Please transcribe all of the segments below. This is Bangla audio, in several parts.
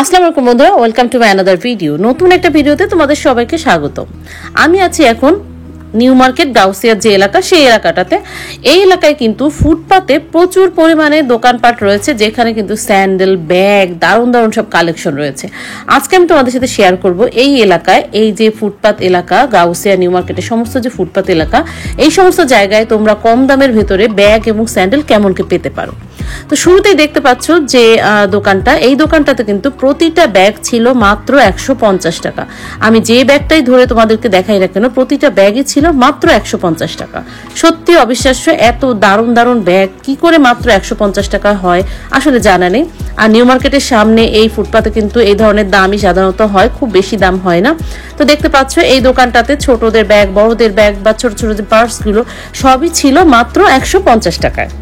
আসসালামু আলাইকুম বন্ধুরা, welcome to my another video. নতুন একটা ভিডিওতে তোমাদের সবাইকে স্বাগত। আমি আছি এখন নিউ মার্কেট গাউসিয়া যে এলাকা, সেই এলাকাটাতে। এই এলাকায় কিন্তু ফুটপাতে প্রচুর পরিমাণে দোকানপাট রয়েছে, যেখানে কিন্তু স্যান্ডেল, ব্যাগ, দারুণ দারুণ সব কালেকশন রয়েছে। আজকে আমি তোমাদের সাথে শেয়ার করব এই এলাকায়, এই যে ফুটপাত এলাকা গাউসিয়া নিউ মার্কেটের সমস্ত যে ফুটপাত এলাকা, এই সমস্ত জায়গায় তোমরা কম দামের ভেতরে ব্যাগ এবং স্যান্ডেল কেমনকে পেতে পারো। তো শুরুতেই দেখতে পাচ্ছ যে দোকানটা, এই দোকানটাতে কিন্তু প্রতিটা ব্যাগ ছিল মাত্র 150 টাকা। আমি যে ব্যাগটাই ধরে তোমাদেরকে দেখাই না কেন, প্রতিটা ব্যাগই ছিল মাত্র 150 টাকা। সত্যি অবিশ্বাস্য, এত দারুণ দারুণ ব্যাগ কি করে মাত্র 150 টাকা হয় আসলে জানা নেই। আর নিউ মার্কেটের সামনে এই ফুটপাতে কিন্তু এই ধরনের দামই সাধারণত হয়, খুব বেশি দাম হয় না। তো দেখতে পাচ্ছ এই দোকানটাতে ছোটদের ব্যাগ, বড়দের ব্যাগ বা ছোট ছোট যে পার্সগুলো সবই ছিল মাত্র 150 টাকায়।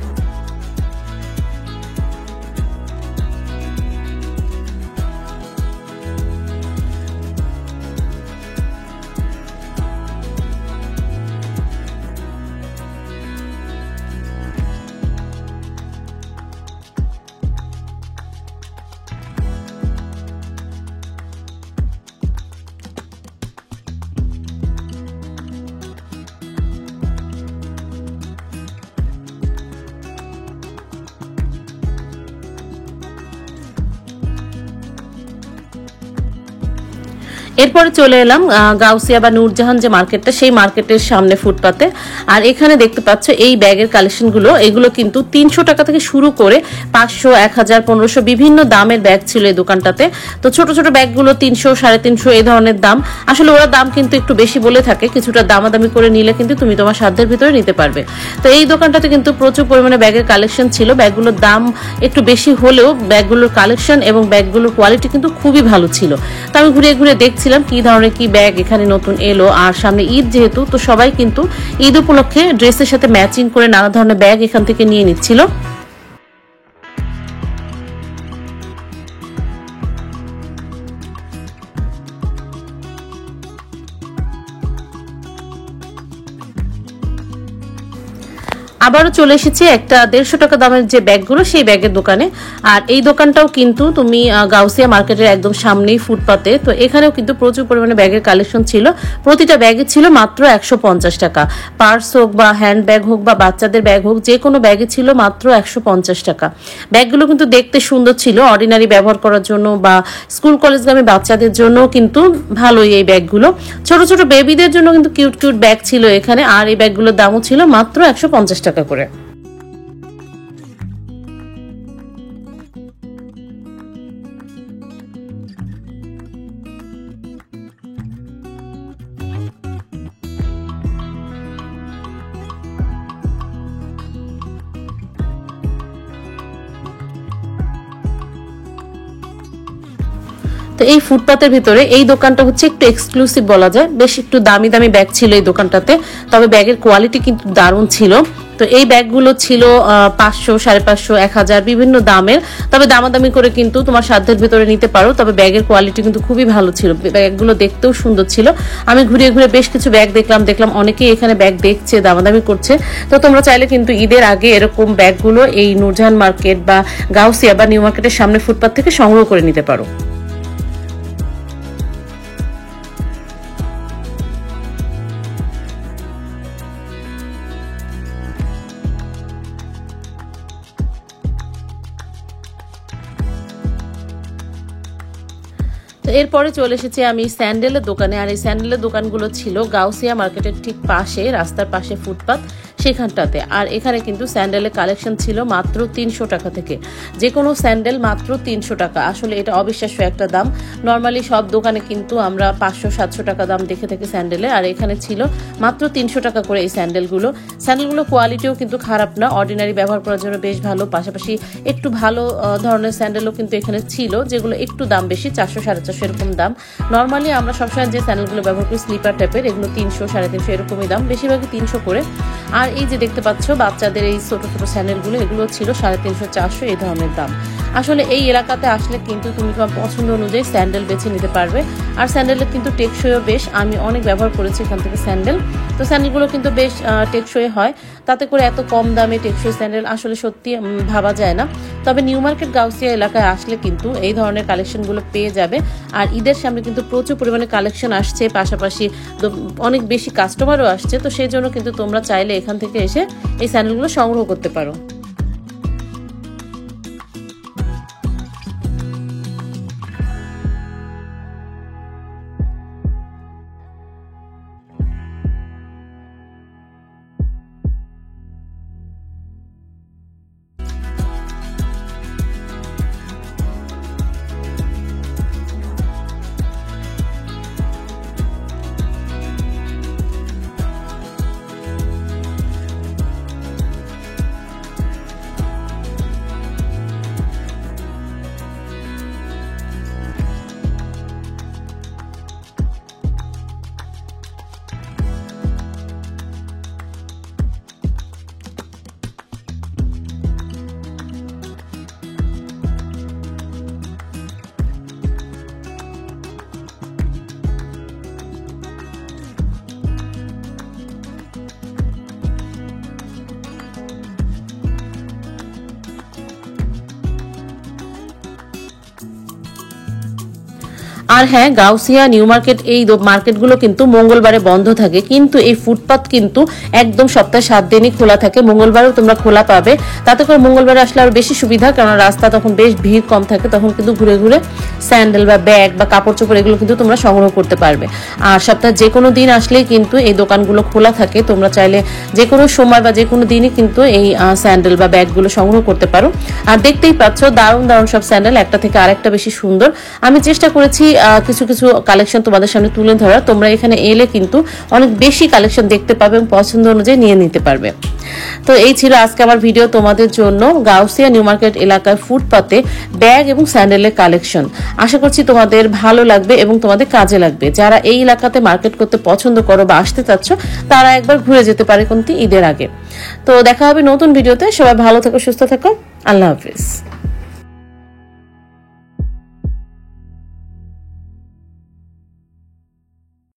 এরপরে চলে এলাম গাউসিয়া বা নূরজাহান যে মার্কেটটা, সেই মার্কেটের সামনে ফুটপাতে। আর এখানে দেখতে পাচ্ছ এই ব্যাগের কালেকশনগুলো, এগুলো কিন্তু 300 টাকা থেকে শুরু করে 500, 1000, 1500 বিভিন্ন দামের ব্যাগ ছিল এই দোকানটাতে। তো ছোট ছোট ব্যাগগুলো 300, 350 এই ধরনের দাম। আসলে ওরা দাম কিন্তু একটু বেশি বলে থাকে, কিছুটা দামাদামি করে নিলে কিন্তু তুমি তোমার সাধ্যের ভিতরে নিতে পারবে। তো এই দোকানটাতে কিন্তু প্রচুর পরিমাণে ব্যাগের কালেকশন ছিল। ব্যাগগুলোর দাম একটু বেশি হলেও ব্যাগগুলোর কালেকশন এবং ব্যাগগুলোর কোয়ালিটি কিন্তু খুবই ভালো ছিল। তো আমি ঘুরে ঘুরে দেখছিলাম কি ধরনের কি ব্যাগ এখানে নতুন এলো। আর সামনে ঈদ যেহেতু, তো সবাই কিন্তু ঈদ উপলক্ষে ড্রেসের সাথে ম্যাচিং করে নানা ধরনের ব্যাগ এখান থেকে নিয়ে নিচ্ছিল। আবারও চলে এসেছি একটা 150 টাকা দামের যে ব্যাগগুলো, সেই ব্যাগের দোকানে। আর এই দোকানটাও কিন্তু তুমি গাউসিয়া মার্কেটের একদম সামনেই ফুটপাতে। তো এখানেও কিন্তু প্রচুর পরিমাণে ব্যাগের কালেকশন ছিল। প্রতিটা ব্যাগে ছিল মাত্র 150 টাকা। পার্স হোক বা হ্যান্ড ব্যাগ হোক বা বাচ্চাদের ব্যাগ হোক, যে কোনো ব্যাগে ছিল মাত্র 150 টাকা। ব্যাগগুলো কিন্তু দেখতে সুন্দর ছিল, অর্ডিনারি ব্যবহার করার জন্য বা স্কুল কলেজগামী বাচ্চাদের জন্য কিন্তু ভালোই এই ব্যাগগুলো। ছোট ছোট বেবিদের জন্য কিন্তু কিউট কিউট ব্যাগ ছিল এখানে। আর এই ব্যাগগুলোর দামও ছিল মাত্র 150 টাকা করে। তো এই ফুটপাতের ভিতরে এই দোকানটা হচ্ছে একটু এক্সক্লুসিভ বলা যায়, বেশ একটু দামি দামি ব্যাগ ছিল এই দোকানটাতে, তবে ব্যাগের কোয়ালিটি কিন্তু দারুণ ছিল। তো এই ব্যাগগুলো ছিল 500, 550, 1000 বিভিন্ন দামের। তবে দামাদামি করে কিন্তু তোমার সাধ্যের ভিতরে নিতে পারো। তবে ব্যাগের কোয়ালিটি কিন্তু খুবই ভালো ছিল, ব্যাগগুলো দেখতেও সুন্দর ছিল। আমি ঘুরে ঘুরে বেশ কিছু ব্যাগ দেখলাম অনেকেই এখানে ব্যাগ দেখছে, দামাদামি করছে। তো তোমরা চাইলে কিন্তু ঈদের আগে এরকম ব্যাগগুলো এই নূরজাহান মার্কেট বা গাউসিয়া বা নিউ মার্কেটের সামনে ফুটপাত থেকে সংগ্রহ করে নিতে পারো। এরপরে চলে এসেছি আমি স্যান্ডেলের দোকানে। আর এই স্যান্ডেলের দোকানগুলো ছিল গাউসিয়া মার্কেটের ঠিক পাশে, রাস্তার পাশে ফুটপাত সেখানটাতে। আর এখানে কিন্তু স্যান্ডেলের কালেকশন ছিল মাত্র 300 টাকা থেকে। যে কোনো স্যান্ডেল মাত্র 300 টাকা। আসলে এটা অবিশ্বাস্য একটা দাম। নর্মালি সব দোকানে কিন্তু আমরা 500, 700 টাকা দাম দেখে থাকি স্যান্ডেলে, আর এখানে ছিল মাত্র 300 টাকা করে এই স্যান্ডেলগুলো। কোয়ালিটিও কিন্তু খারাপ না, অর্ডিনারি ব্যবহার করার জন্য বেশ ভালো। পাশাপাশি একটু ভালো ধরনের স্যান্ডেলও কিন্তু এখানে ছিল, যেগুলো একটু দাম বেশি, 400, 450 এরকম দাম। নর্মালি আমরা সবসময় যে স্যান্ডেলগুলো ব্যবহার করি স্লিপার টাইপের, এগুলো 300, 350 এরকমই দাম, বেশিরভাগই 300 করে। আর এই যে দেখতে পাচ্ছ বাচ্চাদের এই ছোট ছোট স্যান্ডেলগুলো, এগুলো ছিল 350, 400 এই ধরনের দাম। আসলে এই এলাকাতে আসলে কিন্তু তুমি তোমার পছন্দ অনুযায়ী স্যান্ডেল বেছে নিতে পারবে। আর স্যান্ডেলের কিন্তু টেকসইও বেশ, আমি অনেক ব্যবহার করেছি এখান থেকে স্যান্ডেল। তো স্যান্ডেলগুলো কিন্তু বেশ টেকসই হয়, তাতে করে এত কম দামে টেকসই স্যান্ডেল আসলে সত্যি ভাবা যায় না। তবে নিউ মার্কেট গাউসিয়া এলাকায় আসলে কিন্তু এই ধরনের কালেকশনগুলো পেয়ে যাবে। আর ঈদের সামনে কিন্তু প্রচুর পরিমাণে কালেকশন আসছে, পাশাপাশি অনেক বেশি কাস্টমারও আসছে। তো সেই জন্য কিন্তু তোমরা চাইলে এখান থেকে এসে এই স্যান্ডেলগুলো সংগ্রহ করতে পারো। আর হ্যাঁ, গাউসিয়া নিউ মার্কেট এই মার্কেটগুলো কিন্তু মঙ্গলবারে বন্ধ থাকে, কিন্তু এই ফুটপাত কিন্তু একদম সপ্তাহে 7 দিনই খোলা থাকে। মঙ্গলবারেও তোমরা খোলা পাবে, তাতে করে মঙ্গলবারে আসলে আরো বেশি সুবিধা, কারণ রাস্তা তখন বেশ ভিড় কম থাকে। তখন কিন্তু ঘুরে ঘুরে স্যান্ডেল বা ব্যাগ বা কাপড় চোপড় এগুলো কিন্তু তোমরা সংগ্রহ করতে পারবে। আর সপ্তাহে যে কোনো দিন আসলেই কিন্তু এই দোকানগুলো খোলা থাকে। তোমরা চাইলে যে কোনো সময় বা যে কোনো দিনই কিন্তু এই স্যান্ডেল বা ব্যাগগুলো সংগ্রহ করতে পারো। আর দেখতেই পাচ্ছ দারুণ দারুণ সব স্যান্ডেল, একটা থেকে আরেকটা বেশি সুন্দর। আমি চেষ্টা করেছি কিছু কিছু কালেকশন তোমাদের সামনে তুলে ধরা। তোমরা এখানে এলে কিন্তু অনেক বেশি কালেকশন দেখতে পাবে এবং পছন্দ অনুযায়ী নিয়ে নিতে পারবে। তো এই ছিল আজকে আমার ভিডিও তোমাদের জন্য, গাউসিয়া নিউ মার্কেট এলাকায় ফুটপাতে ব্যাগ এবং স্যান্ডেলের কালেকশন। আশা করছি তোমাদের ভালো লাগবে এবং তোমাদের কাজে লাগবে। যারা এই এলাকাতে মার্কেট করতে পছন্দ করো বা আসতে চাচ্ছ, তারা একবার ঘুরে যেতে পারে কিন্তু ঈদের আগে। তো দেখা হবে নতুন ভিডিওতে। সবাই ভালো থেকো, সুস্থ থেকো, আল্লাহ হাফিজ।